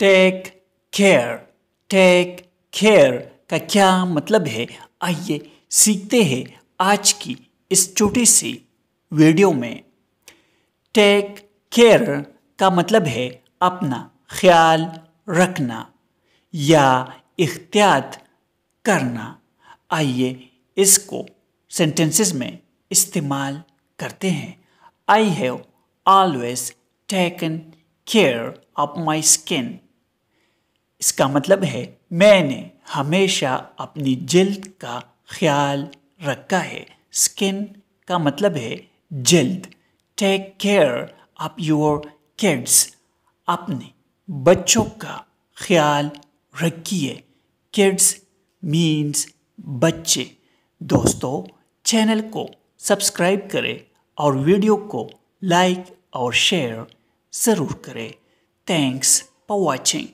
Take care. Take care का क्या मतलब है, आइए सीखते हैं आज की इस छोटी सी वीडियो में। टेक केयर का मतलब है अपना ख्याल रखना या एहतियात करना। आइए इसको सेंटेंसेस में इस्तेमाल करते हैं। I have always taken care of my skin. इसका मतलब है मैंने हमेशा अपनी जल्द का ख्याल रखा है। स्किन का मतलब है जल्द। Take care of your kids. अपने बच्चों का ख्याल रखिए। किड्स मीन्स बच्चे। दोस्तों, चैनल को सब्सक्राइब करें और वीडियो को लाइक और शेयर ज़रूर करें। Thanks for watching.